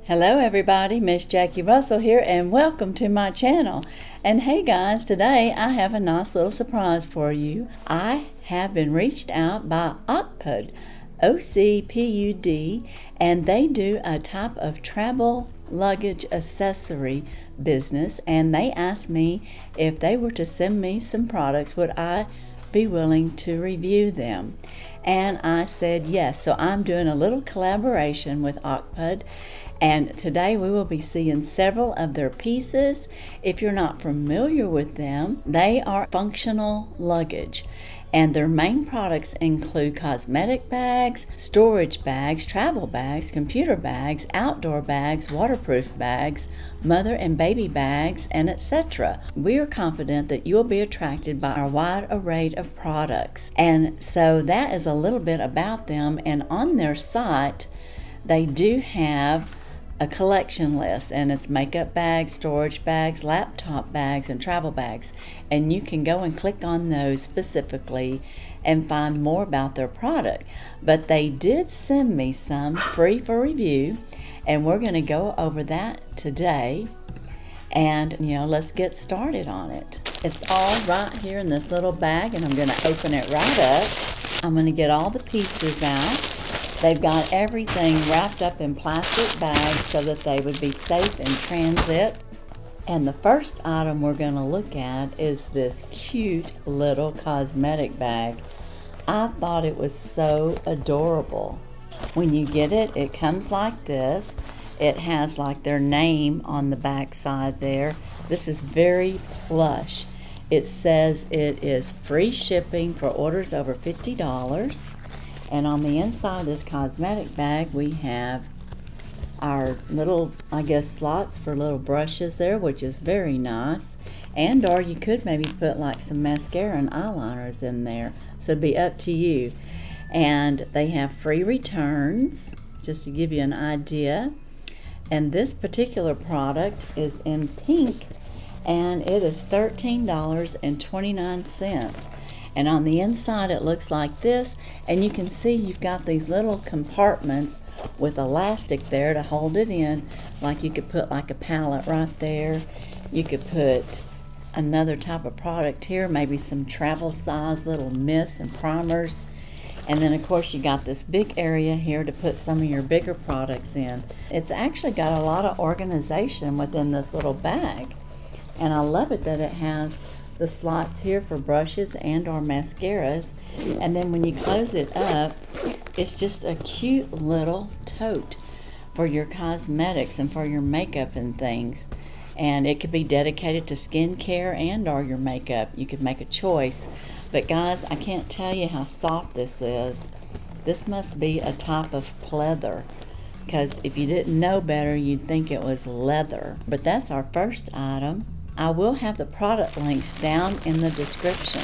Hello everybody, Miss Jackie Russell here and welcome to my channel. And hey guys, today I have a nice little surprise for you. I have been reached out by OCPUD, OCPUD, and they do a type of travel luggage accessory business, and they asked me if they were to send me some products, would I be willing to review them? And I said yes. So I'm doing a little collaboration with OCPUD, and today we will be seeing several of their pieces. If you're not familiar with them, they are functional luggage, and their main products include cosmetic bags, storage bags, travel bags, computer bags, outdoor bags, waterproof bags, mother and baby bags, and etc. We are confident that you will be attracted by our wide array of products. And so that is a little bit about them. And on their site, they do have a collection list, and it's makeup bags, storage bags, laptop bags, and travel bags. And you can go and click on those specifically and find more about their product. But they did send me some free for review, and we're going to go over that today. And let's get started on it. It's all right here in this little bag, and I'm going to open it right up. I'm going to get all the pieces out. They've got everything wrapped up in plastic bags so that they would be safe in transit. And the first item we're going to look at is this cute little cosmetic bag. I thought it was so adorable. When you get it, it comes like this. It has like their name on the back side there. This is very plush. It says it is free shipping for orders over $50. And on the inside of this cosmetic bag, we have our little, slots for little brushes there, which is very nice. And or you could maybe put like some mascara and eyeliners in there. So it'd be up to you. And they have free returns, just to give you an idea. And this particular product is in pink, and it is $13.29. And on the inside it looks like this, and you can see you've got these little compartments with elastic there to hold it in. Like you could put like a palette right there. You could put another type of product here, maybe some travel size little mists and primers. And then of course you got this big area here to put some of your bigger products in. It's actually got a lot of organization within this little bag. And I love it that it has the slots here for brushes and or mascaras. And then when you close it up, it's just a cute little tote for your cosmetics and for your makeup and things. And it could be dedicated to skincare and or your makeup. You could make a choice. But guys, I can't tell you how soft this is. This must be a type of pleather, because if you didn't know better, you'd think it was leather. But that's our first item. I will have the product links down in the description.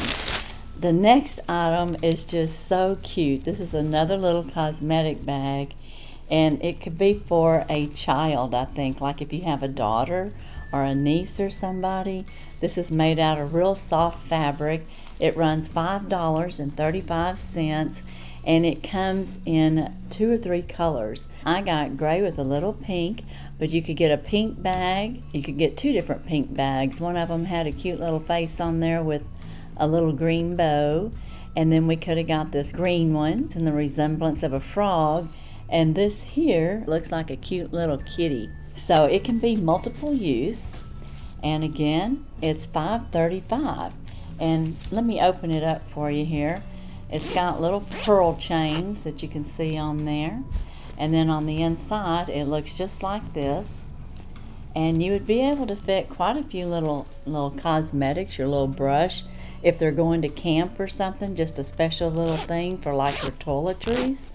The next item is just so cute. This is another little cosmetic bag, and it could be for a child, I think, like if you have a daughter or a niece or somebody. This is made out of real soft fabric. It runs $5.35, and it comes in 2 or 3 colors. I got gray with a little pink, but you could get a pink bag. You could get 2 different pink bags. One of them had a cute little face on there with a little green bow. And then we could have got this green one in the resemblance of a frog. And this here looks like a cute little kitty. So it can be multiple use. And again, it's $5.35. And let me open it up for you here. It's got little pearl chains that you can see on there. And then on the inside, it looks just like this. And you would be able to fit quite a few little cosmetics, your little brush, if they're going to camp or something, just a special little thing for like your toiletries.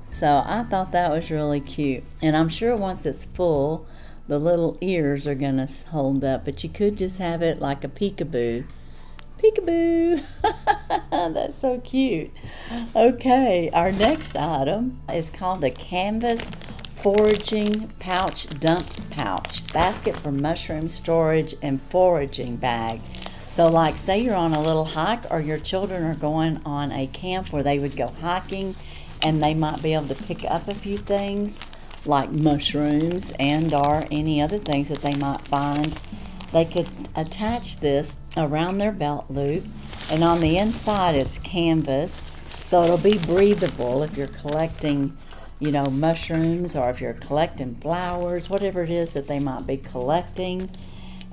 So I thought that was really cute. And I'm sure once it's full, the little ears are going to hold up. But you could just have it like a peekaboo. Peekaboo! That's so cute. Okay, our next item is called a canvas foraging pouch dump pouch basket for mushroom storage and foraging bag. So like say you're on a little hike, or your children are going on a camp where they would go hiking, and they might be able to pick up a few things like mushrooms and or any other things that they might find. They could attach this around their belt loop, and on the inside it's canvas, so it'll be breathable if you're collecting, you know, mushrooms, or if you're collecting flowers, whatever it is that they might be collecting.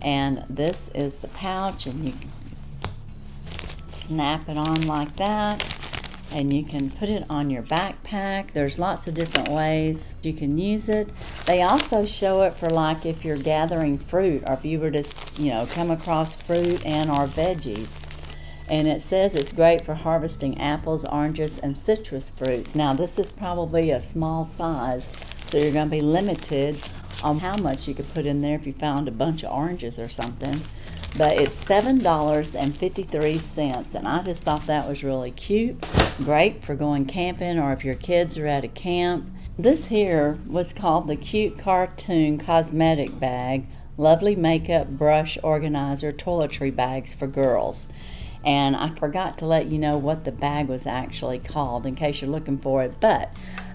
And this is the pouch, and you can snap it on like that, and you can put it on your backpack. There's lots of different ways you can use it. They also show it for like if you're gathering fruit, or if you were to, you know, come across fruit and or veggies. And it says it's great for harvesting apples, oranges, and citrus fruits. Now this is probably a small size, so you're going to be limited on how much you could put in there if you found a bunch of oranges or something. But it's $7.53, and I just thought that was really cute. Great for going camping, or if your kids are at a camp. This here was called the Cute Cartoon Cosmetic Bag, Lovely Makeup Brush Organizer Toiletry Bags for Girls. And I forgot to let you know what the bag was actually called in case you're looking for it, but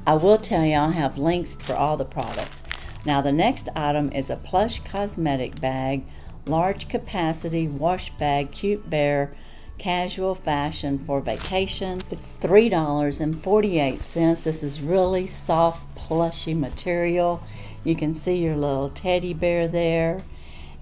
I will tell you I'll have links for all the products. Now the next item is a plush cosmetic bag, large capacity wash bag, cute bear, casual fashion for vacation. It's $3.48. This is really soft plushy material. You can see your little teddy bear there,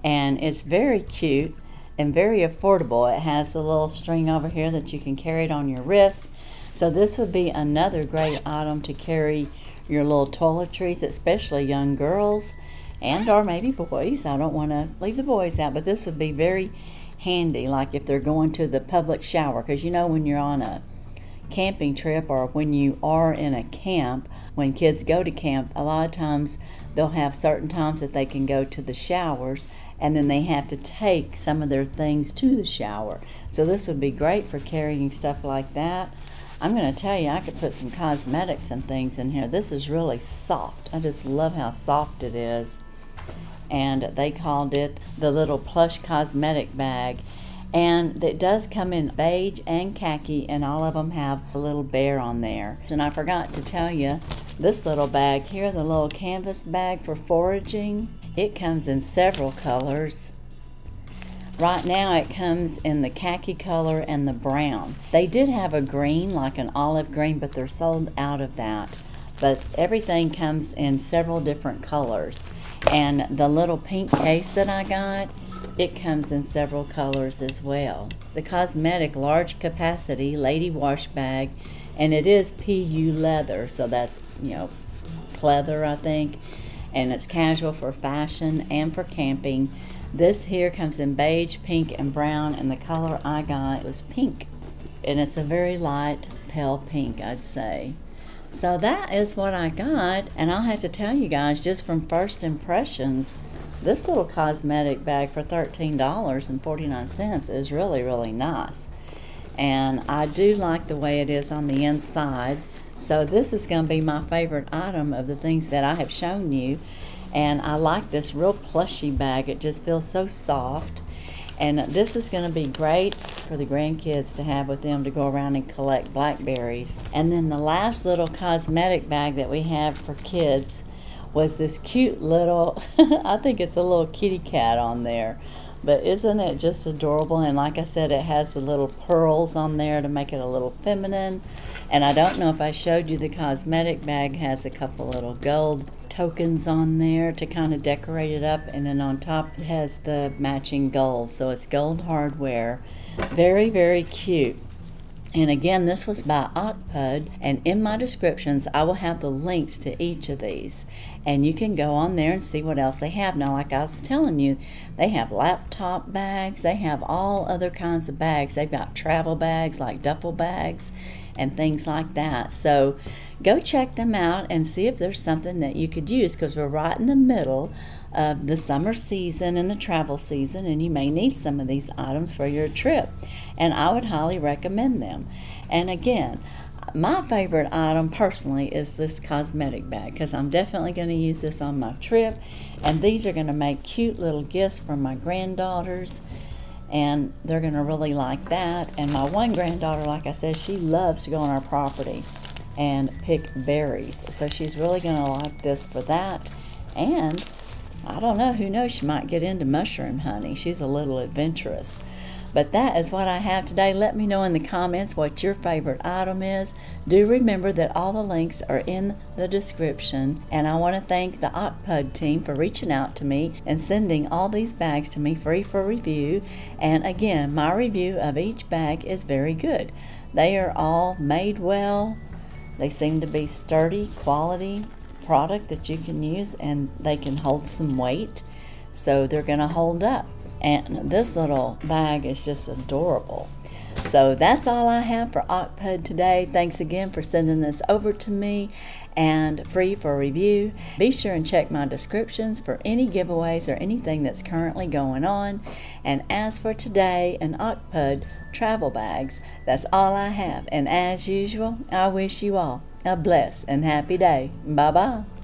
and it's very cute and very affordable. It has the little string over here that you can carry it on your wrist. So this would be another great item to carry your little toiletries, especially young girls and or maybe boys. I don't want to leave the boys out, but this would be very handy, like if they're going to the public shower, because you know when you're on a camping trip, or when you are in a camp, when kids go to camp, a lot of times they'll have certain times that they can go to the showers, and then they have to take some of their things to the shower. So this would be great for carrying stuff like that. I'm going to tell you, I could put some cosmetics and things in here. This is really soft. I just love how soft it is. And they called it the little plush cosmetic bag. And it does come in beige and khaki, and all of them have a little bear on there. And I forgot to tell you, this little bag here, the little canvas bag for foraging, it comes in several colors. Right now it comes in the khaki color and the brown. They did have a green, like an olive green, but they're sold out of that. But everything comes in several different colors. And the little pink case that I got, it comes in several colors as well. The cosmetic large capacity lady wash bag, and it is PU leather, so that's, you know, pleather, I think. And it's casual for fashion and for camping. This here comes in beige, pink, and brown, and the color I got was pink. And it's a very light, pale pink, I'd say. So that is what I got, and I'll have to tell you guys, just from first impressions, this little cosmetic bag for $13.49 is really, really nice. And I do like the way it is on the inside. So this is going to be my favorite item of the things that I have shown you. And I like this real plushy bag. It just feels so soft. And this is going to be great for the grandkids to have with them to go around and collect blackberries. And then the last little cosmetic bag that we have for kids was this cute little, I think it's a little kitty cat on there. But isn't it just adorable? And like I said, it has the little pearls on there to make it a little feminine. And I don't know if I showed you, the cosmetic bag has a couple little gold tokens on there to kind of decorate it up, and then on top it has the matching gold, so it's gold hardware. Very, very cute. And again, this was by OCPUD, and in my descriptions I will have the links to each of these, and you can go on there and see what else they have. Now, like I was telling you, they have laptop bags, they have all other kinds of bags. They've got travel bags like duffel bags and things like that. So go check them out and see if there's something that you could use, because we're right in the middle of the summer season and the travel season, and you may need some of these items for your trip, and I would highly recommend them. And again, my favorite item personally is this cosmetic bag, because I'm definitely going to use this on my trip, and these are going to make cute little gifts for my granddaughters, and they're going to really like that. And my one granddaughter, like I said, she loves to go on our property and pick berries. So she's really going to like this for that. And I don't know, who knows, she might get into mushroom honey. She's a little adventurous. But that is what I have today. Let me know in the comments what your favorite item is. Do remember that all the links are in the description. And I want to thank the OCPUD team for reaching out to me and sending all these bags to me free for review. And again, my review of each bag is very good. They are all made well. They seem to be sturdy, quality product that you can use, and they can hold some weight. So they're going to hold up. And this little bag is just adorable. So that's all I have for OCPUD today. Thanks again for sending this over to me and free for review. Be sure and check my descriptions for any giveaways or anything that's currently going on. And as for today and OCPUD travel bags, that's all I have. And as usual, I wish you all a blessed and happy day. Bye-bye.